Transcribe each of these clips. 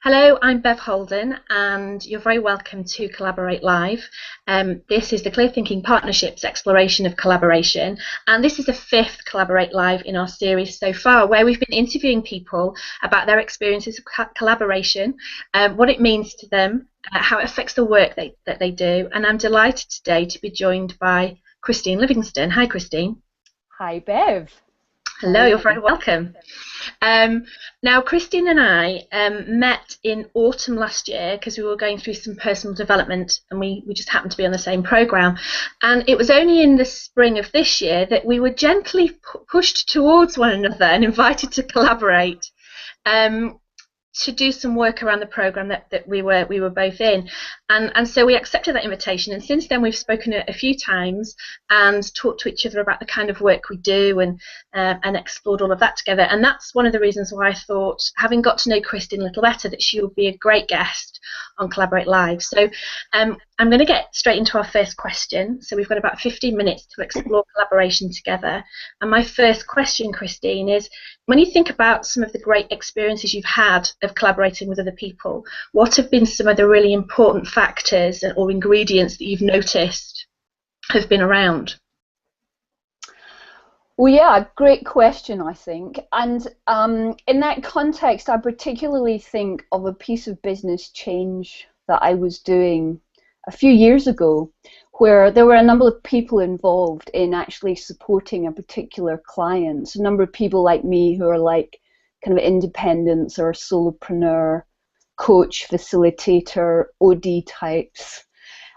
Hello, I'm Bev Holden, and you're very welcome to Collaborate Live. This is the Clear Thinking Partnerships exploration of collaboration, and this is the fifth Collaborate Live in our series so far, where we've been interviewing people about their experiences of collaboration, what it means to them, how it affects the work that they do, and I'm delighted today to be joined by Christine Livingston. Hi, Christine. Hi, Bev. How are Hello, you're you? very welcome. Um, Now, Christine and I met in autumn last year because we were going through some personal development and we just happened to be on the same programme. And it was only in the spring of this year that we were gently pushed towards one another and invited to collaborate. Um, to do some work around the program that we were both in, and so we accepted that invitation, and since then we've spoken a few times and talked to each other about the kind of work we do, and explored all of that together. And that's one of the reasons why I thought, having got to know Christine a little better, that she would be a great guest on Collaborate Live. So I'm going to get straight into our first question. So we've got about 15 minutes to explore collaboration together, and my first question, Christine, is, when you think about some of the great experiences you've had of collaborating with other people, what have been some of the really important factors or ingredients that you've noticed have been around? Well, yeah, great question, I think. And in that context, I particularly think of a piece of business change that I was doing a few years ago, where there were a number of people involved in actually supporting a particular client. So a number of people like me who are like kind of independents or solopreneur, coach, facilitator, OD types,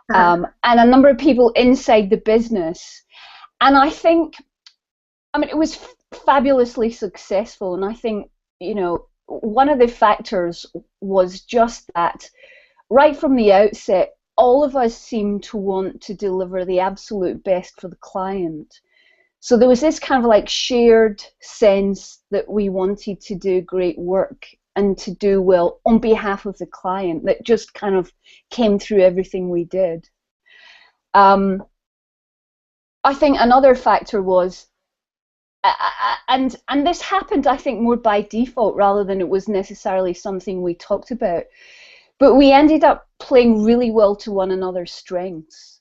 and a number of people inside the business. And I mean, it was fabulously successful, and I think, one of the factors was just that right from the outset, all of us seemed to want to deliver the absolute best for the client. So there was this kind of like shared sense that we wanted to do great work and to do well on behalf of the client that just kind of came through everything we did. I think another factor was, and this happened, I think, more by default rather than it was necessarily something we talked about, but we ended up playing really well to one another's strengths.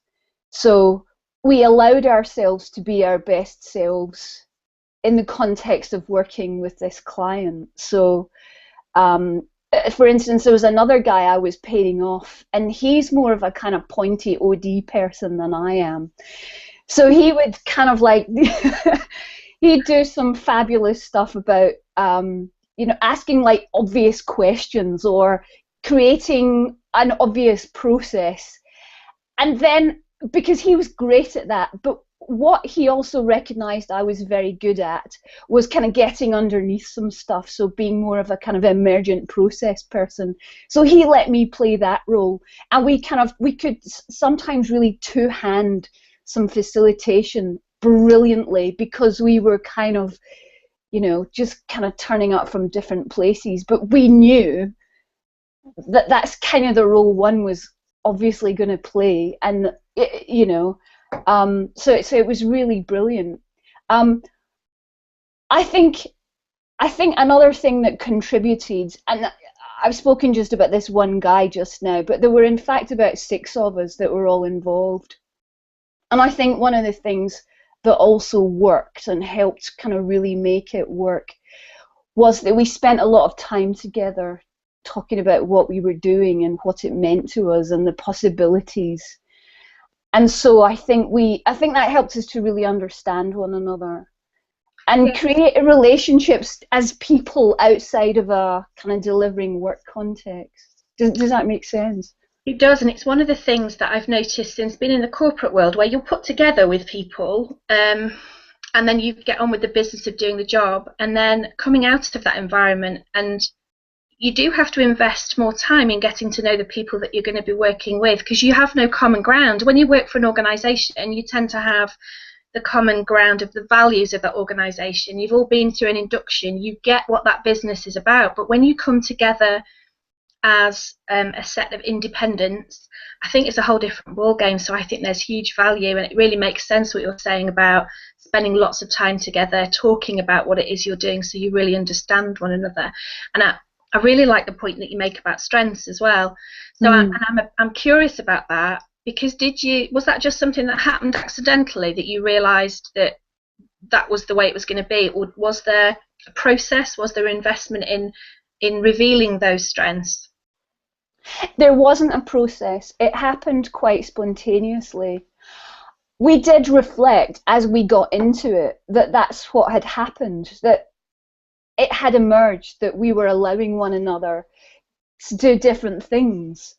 So we allowed ourselves to be our best selves in the context of working with this client. So for instance, there was another guy I was pairing off, and he's more of a kind of pointy OD person than I am. So he would kind of like he'd do some fabulous stuff about asking like obvious questions or creating an obvious process. And then, because he was great at that, but what he also recognized I was very good at was kind of getting underneath some stuff, so being more of a kind of emergent process person. So he let me play that role, and we could sometimes really two-hand some facilitation brilliantly, because we were kind of, just kind of turning up from different places, but we knew that that's kind of the role one was obviously going to play, and so it was really brilliant. I think another thing that contributed, and I've spoken just about this one guy just now, but there were in fact about 6 of us that were all involved, and I think one of the things that also worked and helped kind of really make it work was that we spent a lot of time together talking about what we were doing and what it meant to us and the possibilities. And so I think that helped us to really understand one another and create relationships as people outside of a kind of delivering work context. Does that make sense? It does, and it's one of the things that I've noticed since being in the corporate world, where you're put together with people, and then you get on with the business of doing the job, and then coming out of that environment, and you do have to invest more time in getting to know the people that you're going to be working with, because you have no common ground. When you work for an organisation, you tend to have the common ground of the values of that organisation. You've all been through an induction, you get what that business is about, but when you come together as a set of independents, I think it's a whole different ball game. So I think there's huge value, and it really makes sense what you're saying about spending lots of time together, talking about what it is you're doing, so you really understand one another. And I really like the point that you make about strengths as well. So I'm curious about that, because was that just something that happened accidentally, that you realised that that was the way it was going to be, or was there a process? Was there investment in revealing those strengths? There wasn't a process. It happened quite spontaneously. We did reflect as we got into it that that's what had happened, that it had emerged that we were allowing one another to do different things.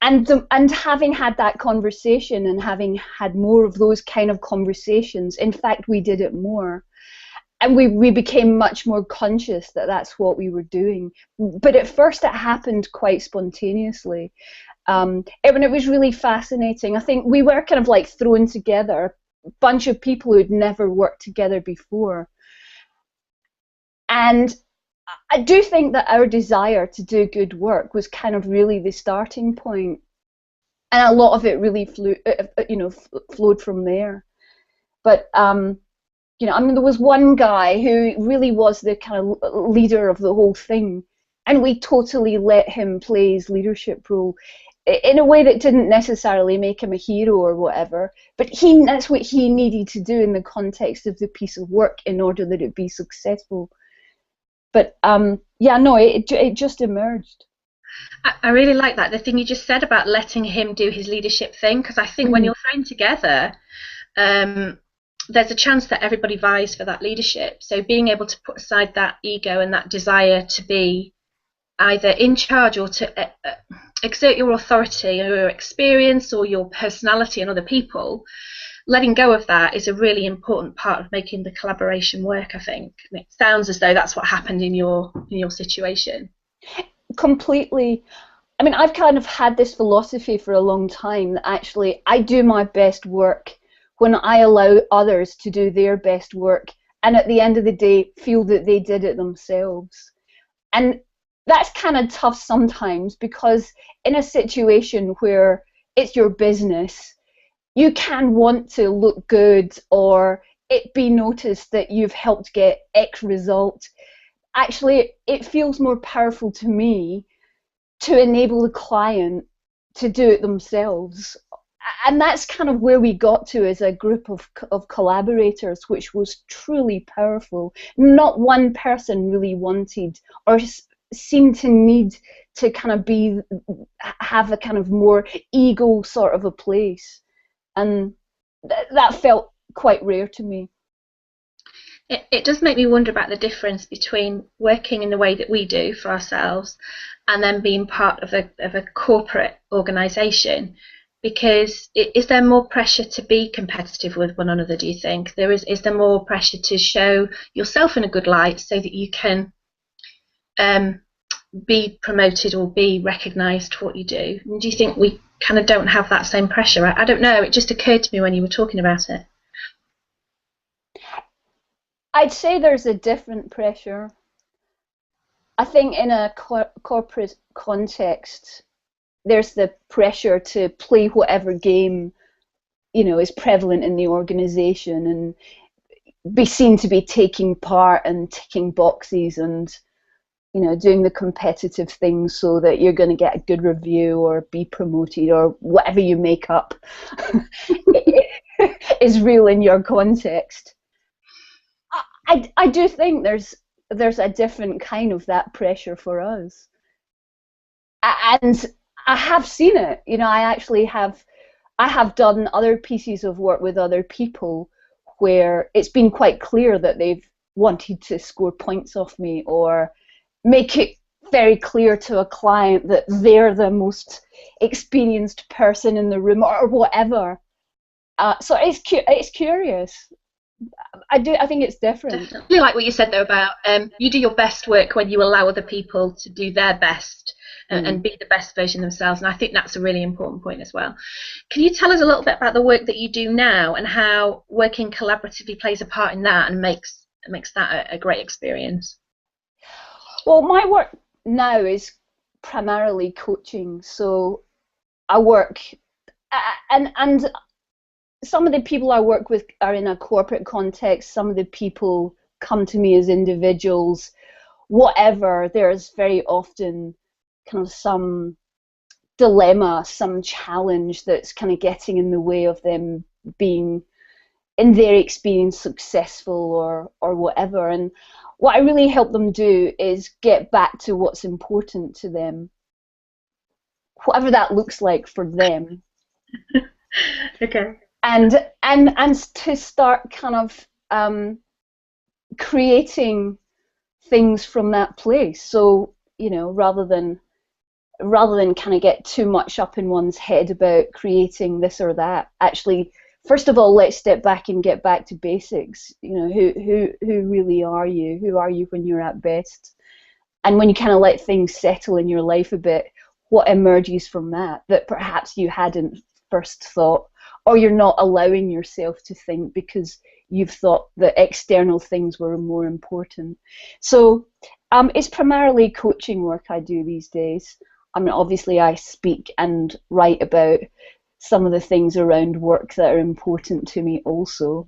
And having had that conversation and having had more of those kind of conversations, in fact, we did it more. And we became much more conscious that that's what we were doing. But at first it happened quite spontaneously. It was really fascinating. I think we were kind of like thrown together, a bunch of people who'd never worked together before. And I do think that our desire to do good work was kind of really the starting point, and a lot of it really flowed from there. But there was one guy who really was the kind of leader of the whole thing, and we totally let him play his leadership role in a way that didn't necessarily make him a hero or whatever, but that's what he needed to do in the context of the piece of work in order that it be successful. But it just emerged. I really like that, the thing you just said about letting him do his leadership thing, because I think when you're thrown together, there's a chance that everybody vies for that leadership. So being able to put aside that ego and that desire to be either in charge or to exert your authority or your experience or your personality on other people, letting go of that is a really important part of making the collaboration work, I think. And it sounds as though that's what happened in your situation. Completely. I mean, I've kind of had this philosophy for a long time that actually I do my best work when I allow others to do their best work, and at the end of the day feel that they did it themselves. And that's kind of tough sometimes, because in a situation where it's your business, you can want to look good or it be noticed that you've helped get X result. Actually, it feels more powerful to me to enable the client to do it themselves. And that's kind of where we got to as a group of collaborators, which was truly powerful. Not one person really wanted or seemed to need to kind of have a kind of more ego sort of a place. And that felt quite rare to me. It does make me wonder about the difference between working in the way that we do for ourselves and then being part of a corporate organisation. Because is there more pressure to be competitive with one another, do you think? Is there more pressure to show yourself in a good light so that you can be promoted or be recognised for what you do? And do you think we kind of don't have that same pressure? I don't know, it just occurred to me when you were talking about it. I'd say there's a different pressure. I think in a corporate context, there's the pressure to play whatever game, is prevalent in the organisation and be seen to be taking part and ticking boxes and, doing the competitive things so that you're going to get a good review or be promoted or whatever you make up is real in your context. I do think there's a different kind of that pressure for us. And I have seen it. I have done other pieces of work with other people where it's been quite clear that they've wanted to score points off me or make it very clear to a client that they're the most experienced person in the room or whatever. So it's curious. I think it's different. Definitely like what you said though about you do your best work when you allow other people to do their best and be the best version themselves, and I think that's a really important point as well. Can you tell us a little bit about the work that you do now and how working collaboratively plays a part in that and makes that a great experience? Well, my work now is primarily coaching, so I work and some of the people I work with are in a corporate context. Some of the people come to me as individuals. whatever, there's very often kind of some dilemma, some challenge that's kind of getting in the way of them being, in their experience, successful or whatever. And what I really help them do is get back to what's important to them, whatever that looks like for them. Okay. And to start kind of creating things from that place. So, you know, rather than kind of get too much up in one's head about creating this or that, actually, first of all, let's step back and get back to basics. You know, who really are you? Who are you when you're at best? And when you kind of let things settle in your life a bit, what emerges from that perhaps you hadn't first thought, or you're not allowing yourself to think because you've thought that external things were more important. So it's primarily coaching work I do these days. I mean, obviously I speak and write about some of the things around work that are important to me also.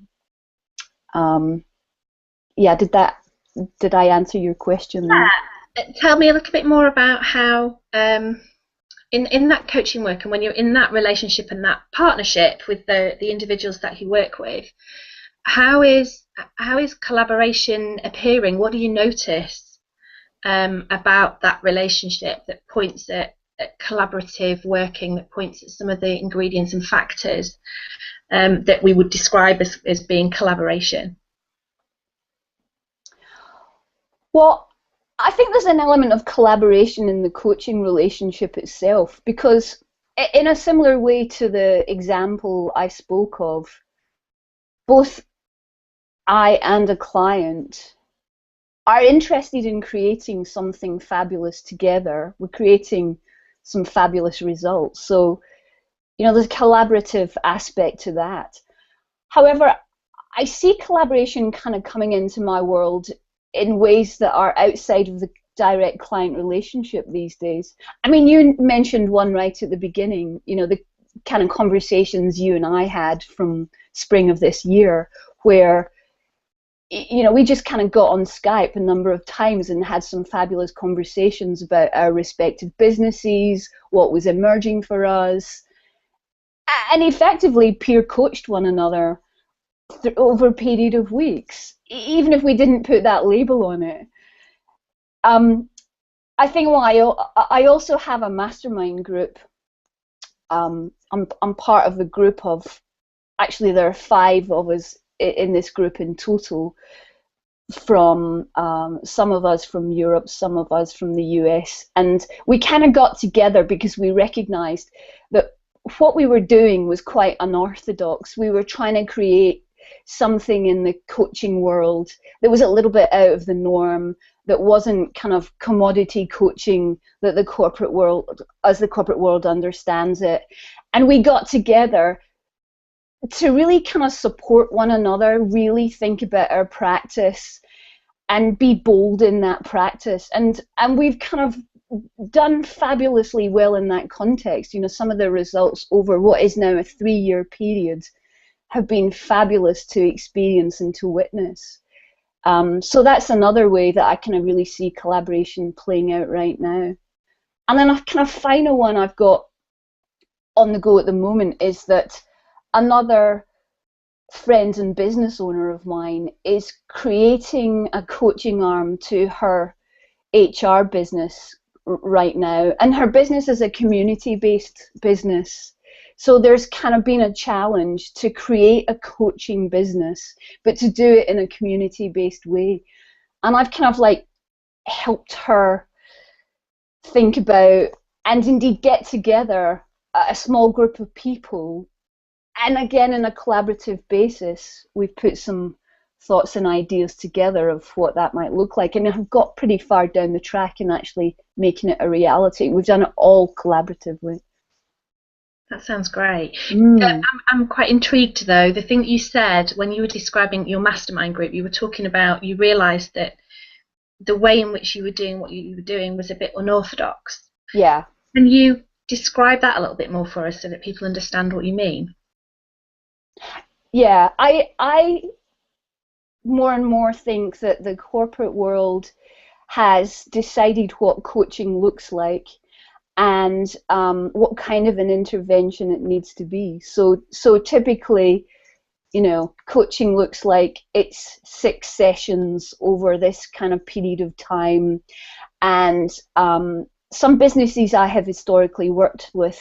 Yeah, did I answer your question there? Tell me a little bit more about how in that coaching work, and when you're in that relationship and that partnership with the individuals that you work with, how is collaboration appearing? What do you notice about that relationship that points at collaborative working, that points at some of the ingredients and factors that we would describe as being collaboration? Well, I think there's an element of collaboration in the coaching relationship itself, because in a similar way to the example I spoke of, both I and a client are interested in creating something fabulous together. We're creating some fabulous results. So, you know, there's a collaborative aspect to that. However, I see collaboration kind of coming into my world in ways that are outside of the direct client relationship these days. I mean, you mentioned one right at the beginning, you know, the kind of conversations you and I had from spring of this year, where, you know, we just kind of got on Skype a number of times and had some fabulous conversations about our respective businesses, what was emerging for us, and effectively peer coached one another over a period of weeks, even if we didn't put that label on it. I think I also have a mastermind group. I'm part of a group of, actually there are 5 of us in this group in total, from some of us from Europe, some of us from the US, and we kind of got together because we recognized that what we were doing was quite unorthodox. We were trying to create something in the coaching world that was a little bit out of the norm, that wasn't kind of commodity coaching that the corporate world, as the corporate world understands it. And we got together to really kind of support one another, really think about our practice and be bold in that practice. And we've kind of done fabulously well in that context. You know, some of the results over what is now a 3-year period have been fabulous to experience and to witness. So that's another way that I kind of really see collaboration playing out right now. And then a kind of final one I've got on the go at the moment is that another friend and business owner of mine is creating a coaching arm to her HR business right now. And her business is a community-based business. So there's kind of been a challenge to create a coaching business, but to do it in a community-based way. And I've kind of like helped her think about, and indeed get together, a small group of people. And again, in a collaborative basis, we've put some thoughts and ideas together of what that might look like. And I've got pretty far down the track in actually making it a reality. We've done it all collaboratively. That sounds great. I'm quite intrigued though. The thing that you said when you were describing your mastermind group, you were talking about, you realised that the way in which you were doing what you were doing was a bit unorthodox. Yeah. Can you describe that a little bit more for us so that people understand what you mean? Yeah, I more and more think that the corporate world has decided what coaching looks like and what kind of an intervention it needs to be. So typically, coaching looks like it's 6 sessions over this kind of period of time. And some businesses I have historically worked with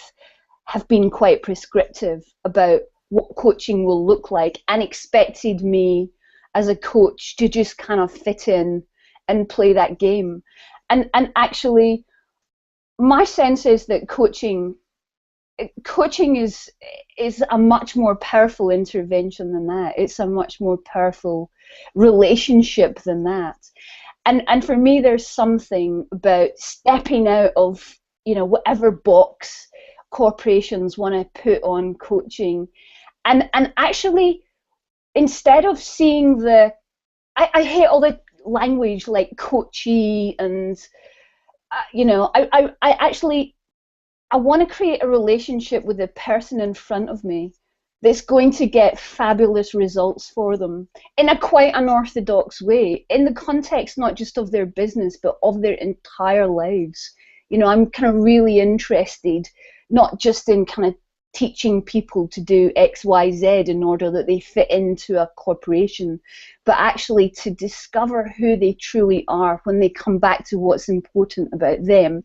have been quite prescriptive about what coaching will look like and expected me as a coach to just kind of fit in and play that game. And actually, my sense is that coaching is a much more powerful intervention than that. It's a much more powerful relationship than that. And for me, there's something about stepping out of, whatever box corporations want to put on coaching, and actually, instead of seeing I hate all the language like coachy and I want to create a relationship with the person in front of me that's going to get fabulous results for them in a quite unorthodox way, in the context not just of their business but of their entire lives. I'm kind of really interested not just in kind of teaching people to do X, Y, Z in order that they fit into a corporation, but actually to discover who they truly are when they come back to what's important about them.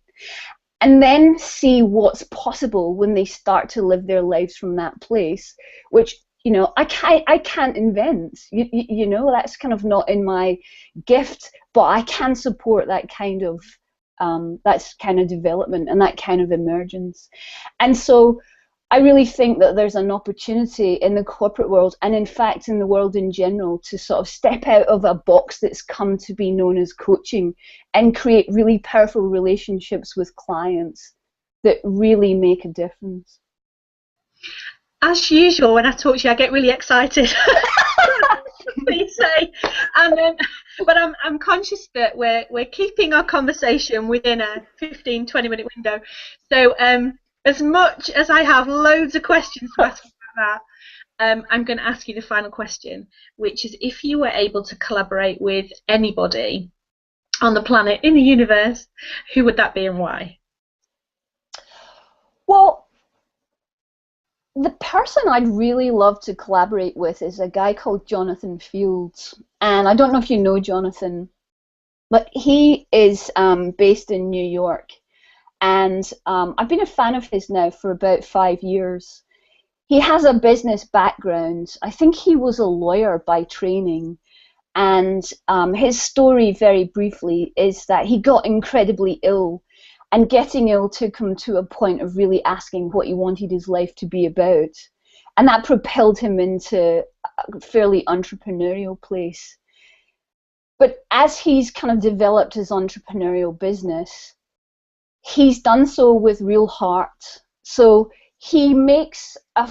And then see what's possible when they start to live their lives from that place, which, I can't invent. That's kind of not in my gift, but I can support that kind of development and that kind of emergence. And so I really think that there's an opportunity in the corporate world, and in fact in the world in general, to sort of step out of a box that's come to be known as coaching and create really powerful relationships with clients that really make a difference. As usual, when I talk to you, I get really excited. Please say, but I'm conscious that we're keeping our conversation within a 15-20 minute window. So as much as I have loads of questions to ask about that, I'm going to ask you the final question, which is, if you were able to collaborate with anybody on the planet, in the universe, who would that be and why? Well, the person I'd really love to collaborate with is a guy called Jonathan Fields. And I don't know if you know Jonathan, but he is based in New York. And I've been a fan of his now for about 5 years. He has a business background. I think he was a lawyer by training. And his story, very briefly, is that he got incredibly ill. And getting ill took him to a point of really asking what he wanted his life to be about. And that propelled him into a fairly entrepreneurial place. But as he's kind of developed his entrepreneurial business, he's done so with real heart. So he's done a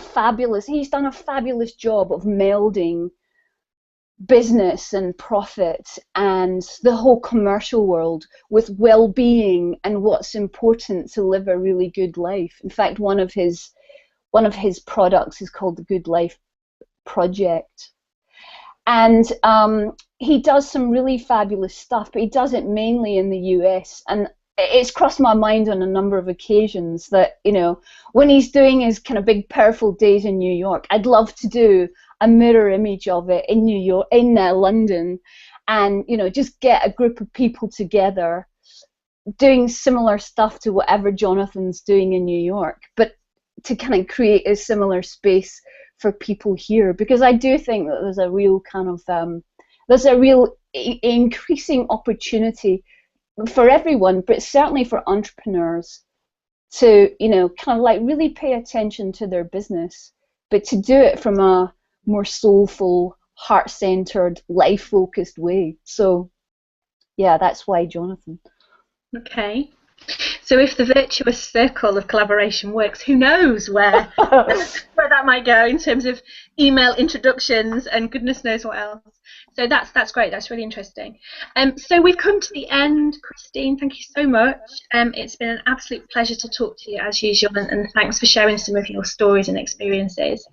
fabulous job of melding business and profit and the whole commercial world with well-being and what's important to live a really good life. In fact, one of his products is called the Good Life Project. And he does some really fabulous stuff, but he does it mainly in the US. And it's crossed my mind on a number of occasions that, when he's doing his kind of big, powerful days in New York, I'd love to do a mirror image of it in New York, in London, and, just get a group of people together doing similar stuff to whatever Jonathan's doing in New York, but to kind of create a similar space for people here, because I do think that there's a real increasing opportunity for everyone, but certainly for entrepreneurs, to kind of like really pay attention to their business, but to do it from a more soulful, heart-centered, life-focused way. So yeah, that's why Jonathan. Okay, so if the virtuous circle of collaboration works, who knows where that might go in terms of email introductions and goodness knows what else. So that's great. That's really interesting. So we've come to the end, Christine. Thank you so much. It's been an absolute pleasure to talk to you as usual, and thanks for sharing some of your stories and experiences.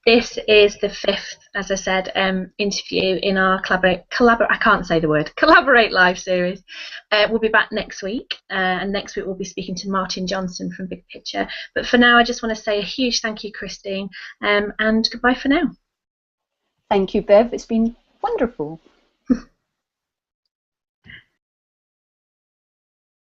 This is the fifth, as I said, interview in our I can't say the word, Collaborate Live series. We'll be back next week, and next week we'll be speaking to Martin Johnson from Big Picture. But for now, I just want to say a huge thank you, Christine, and goodbye for now. Thank you, Bev. It's been wonderful.